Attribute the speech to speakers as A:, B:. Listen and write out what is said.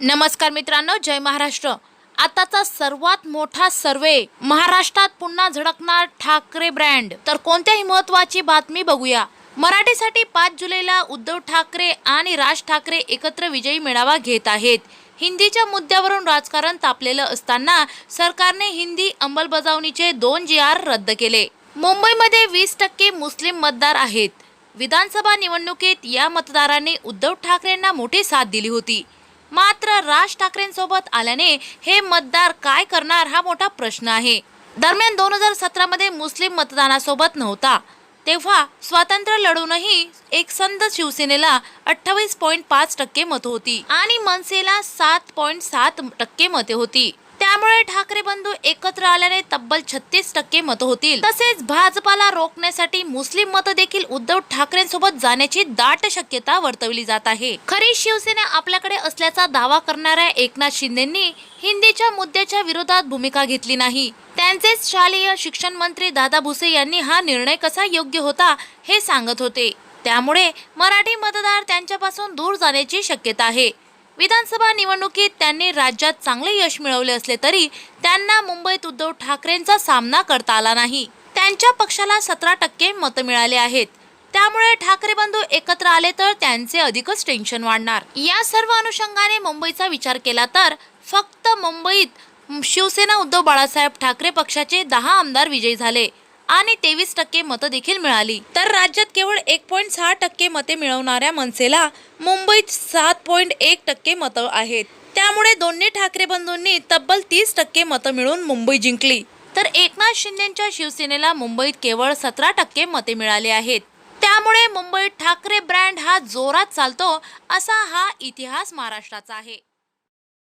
A: नमस्कार मित्रांनो, जय महाराष्ट्र। आताचा सर्वात मोठा सर्वे, महाराष्ट्रात पुन्हा झळकणार ठाकरे ब्रँड। तर कोणत्याही महत्त्वाची बातमी बघूया। मराठीसाठी 5 जुलैला उद्धव ठाकरे आणि राज ठाकरे एकत्र विजयी मेळावा घेत आहेत। हिंदीच्या मुद्द्यावरून राजकारण तापलेलं असताना सरकारने हिंदी अंमलबजावणीचे 2 GR रद्द केले। मुंबईमध्ये 20% मुस्लिम मतदार आहेत। विधानसभा निवडणुकीत या मतदारांनी उद्धव ठाकरेंना मोठी साथ दिली होती। मात्र राज ठाकरेंसोबत आल्याने हे मतदार काय करणार हा मोठा प्रश्न आहे। दरम्यान 2017 मध्ये मुस्लिम मतदानासोबत नव्हता, तेव्हा स्वातंत्र्य लढूनही एकसंध शिवसेनेला 28.5% मतं होती आणि मनसेला 7.7% मते होती। त्यामुळे ठाकरे बंधू एकत्र आल्याने तब्बल 36% मतं होतील। तसेच भाजपाला रोखण्यासाठी मुस्लिम मतं देखील उद्धव ठाकरेंसोबत जाण्याची दाट शक्यता वर्तवली जात आहे। खरी शिवसेना आपल्याकडे असल्याचा दावा करणाऱ्या एकनाथ शिंदेंनी हिंदीच्या मुद्द्याच्या विरोधात भूमिका घेतली नाही। त्यांचेच शालेय शिक्षण मंत्री दादा भुसे यांनी हा निर्णय कसा योग्य होता हे सांगत होते। त्यामुळे मराठी मतदार त्यांच्यापासून दूर जाण्याची शक्यता आहे। विधानसभा निवडणुकीत त्यांनी राज्यात चांगले यश मिळवले असले तरी त्यांना मुंबईत उद्धव ठाकरेंचा सामना करता आला नाही। त्यांच्या पक्षाला 17% मतं मिळाले आहेत। त्यामुळे ठाकरे बंधू एकत्र आले तर त्यांचे अधिकच टेन्शन वाढणार। या सर्व अनुषंगाने मुंबईचा विचार केला तर फक्त मुंबईत शिवसेना उद्धव बाळासाहेब ठाकरे पक्षाचे 10 आमदार विजयी झाले आणि 23% मतं देखील मिळाली। तर राज्यात केवळ 1.6% मते मिळवणाऱ्या मनसेला मुंबईत 7.1% मतं आहेत। त्यामुळे दोन्ही ठाकरे बंधूंनी तब्बल 30% मतं मिळवून मुंबई जिंकली। तर एकनाथ शिंदेंच्या शिवसेनेला मुंबईत केवळ 17% मते मिळाले आहेत। त्यामुळे मुंबईत ठाकरे ब्रँड हा जोरात चालतो असा हा इतिहास महाराष्ट्राचा आहे।